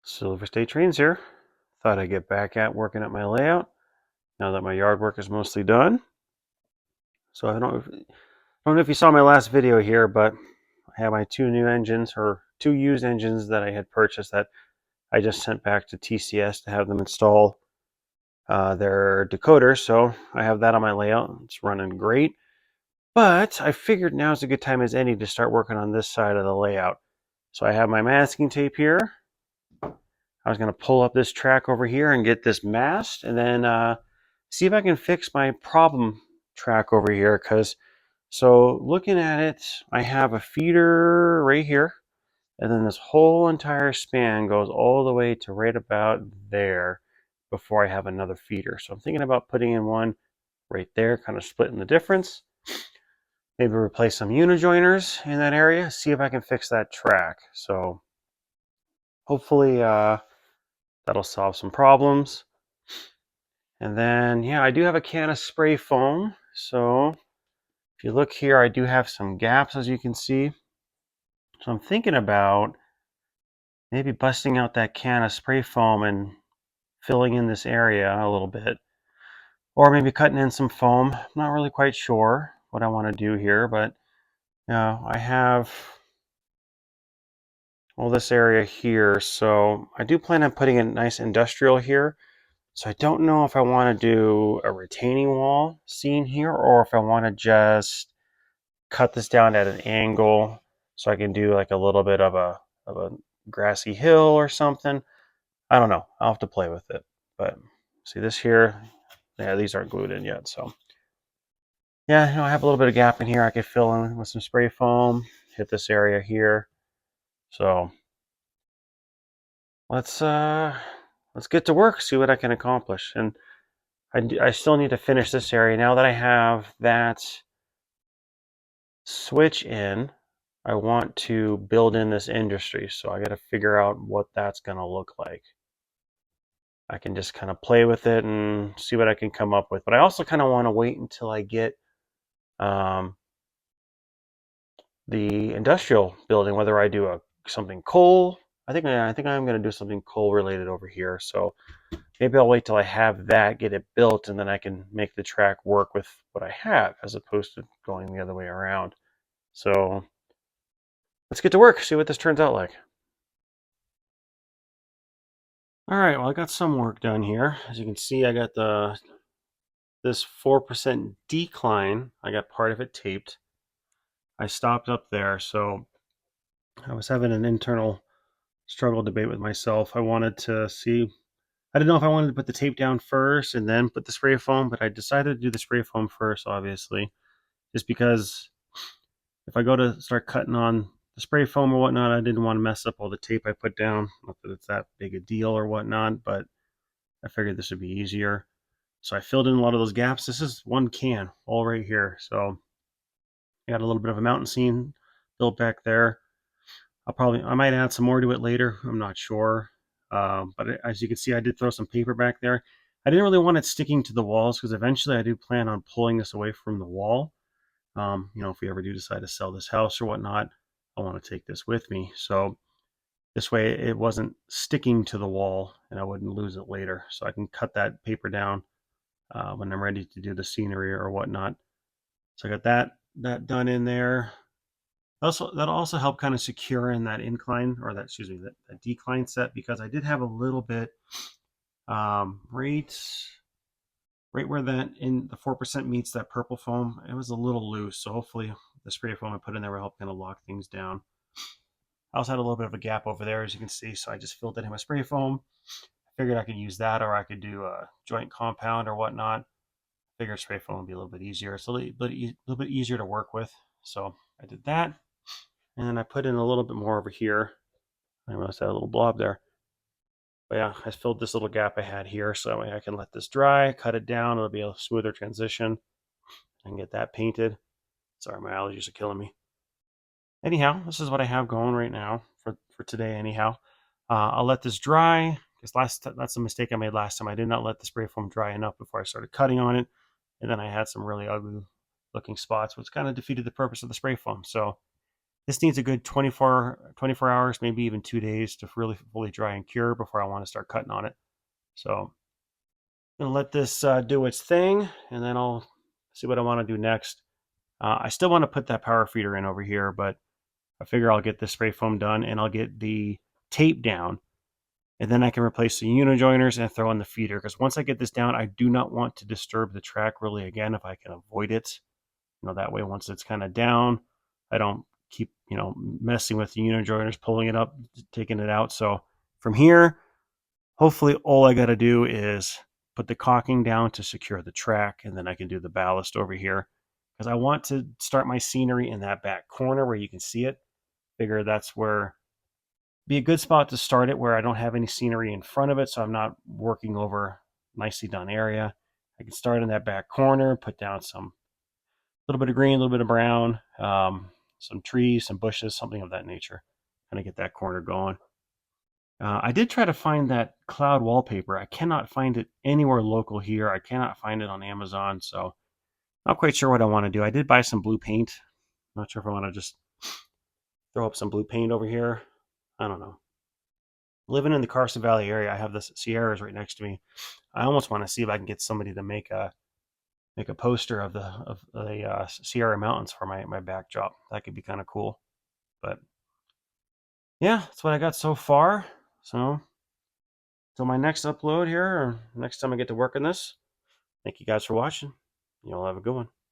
Silver State Trains here. Thought I'd get back at working at my layout now that my yard work is mostly done. So I don't know if you saw my last video here, but I have my two new engines, or two used engines that I had purchased that I just sent back to TCS to have them install their decoder. So I have that on my layout. It's running great. But I figured now's a good time as any to start working on this side of the layout. So I have my masking tape here. I was going to pull up this track over here and get this masked, and then see if I can fix my problem track over here. So looking at it, I have a feeder right here, and then this whole entire span goes all the way to right about there before I have another feeder. So I'm thinking about putting in one right there, kind of splitting the difference. Maybe replace some unijioners in that area, see if I can fix that track. So hopefully that'll solve some problems. And then, yeah, I do have a can of spray foam. So if you look here, I do have some gaps, as you can see. So I'm thinking about maybe busting out that can of spray foam and filling in this area a little bit. Or maybe cutting in some foam. I'm not really quite sure what I want to do here, but I have all this area here. So I do plan on putting a nice industrial here. So I don't know if I want to do a retaining wall scene here, or if I want to just cut this down at an angle so I can do like a little bit of a grassy hill or something. I don't know. I'll have to play with it. But see this here? Yeah, these aren't glued in yet. So yeah, I have a little bit of gap in here. I could fill in with some spray foam, hit this area here. So let's get to work, see what I can accomplish. And I still need to finish this area. Now that I have that switch in, I want to build in this industry. So I got to figure out what that's going to look like. I can just kind of play with it and see what I can come up with. But I also kind of want to wait until I get um, the industrial building, whether I do something coal. I think I'm going to do something coal related over here. So maybe I'll wait till I have that, get it built, and then I can make the track work with what I have, as opposed to going the other way around. So let's get to work, see what this turns out like. All right, well, I got some work done here. As you can see, I got this 4% decline. I got part of it taped. I stopped up there, so I was having an internal struggle debate with myself. I wanted to see, I didn't know if I wanted to put the tape down first and then put the spray foam, but I decided to do the spray foam first, obviously, just because if I go to start cutting on the spray foam or whatnot, I didn't want to mess up all the tape I put down. Not that it's that big a deal or whatnot, but I figured this would be easier. So I filled in a lot of those gaps. This is one can all right here. So I got a little bit of a mountain scene built back there. I might add some more to it later. I'm not sure. But as you can see, I did throw some paper back there. I didn't really want it sticking to the walls because eventually I do plan on pulling this away from the wall. If we ever do decide to sell this house or whatnot, I want to take this with me. So this way it wasn't sticking to the wall and I wouldn't lose it later. So I can cut that paper down when I'm ready to do the scenery or whatnot. So I got that done in there. That'll also help kind of secure in that incline, or that decline set, because I did have a little bit right where that in the 4% meets that purple foam. It was a little loose, so hopefully the spray foam I put in there will help kind of lock things down. I also had a little bit of a gap over there, as you can see, so I just filled it in with spray foam. I figured I could use that, or I could do a joint compound or whatnot. Figured spray foam would be a little bit easier. It's a little bit easier to work with. So I did that. And then I put in a little bit more over here. I must have a little blob there. But yeah, I filled this little gap I had here, so I can let this dry, cut it down. It'll be a smoother transition. I can get that painted. Sorry, my allergies are killing me. Anyhow, this is what I have going right now for today. Anyhow, I'll let this dry, because that's a mistake I made last time. I did not let the spray foam dry enough before I started cutting on it, and then I had some really ugly looking spots, which kind of defeated the purpose of the spray foam. So This needs a good 24 hours, maybe even 2 days to really fully dry and cure before I want to start cutting on it. So I'm gonna let this do its thing, and then I'll see what I want to do next. I still want to put that power feeder in over here, but I figure I'll get the spray foam done and I'll get the tape down, and then I can replace the unijoiners and throw in the feeder. Because once I get this down, I do not want to disturb the track really again if I can avoid it. That way, once it's kind of down, I don't keep messing with the unijoiners, pulling it up, taking it out. So from here, hopefully all I got to do is put the caulking down to secure the track, and then I can do the ballast over here, because I want to start my scenery in that back corner where you can see it. Figure that's where be a good spot to start it, where I don't have any scenery in front of it, so I'm not working over nicely done area. I can start in that back corner, put down some little bit of green, a little bit of brown, some trees, some bushes, something of that nature. Kind of get that corner going. I did try to find that cloud wallpaper. I cannot find it anywhere local here. I cannot find it on Amazon, so not quite sure what I want to do. I did buy some blue paint. Not sure if I want to just throw up some blue paint over here. I don't know. Living in the Carson Valley area, I have the Sierras right next to me. I almost want to see if I can get somebody to make a poster of the Sierra Mountains for my backdrop. That could be kind of cool. But yeah, that's what I got so far. So till my next upload here, or next time I get to work on this, thank you guys for watching. You all have a good one.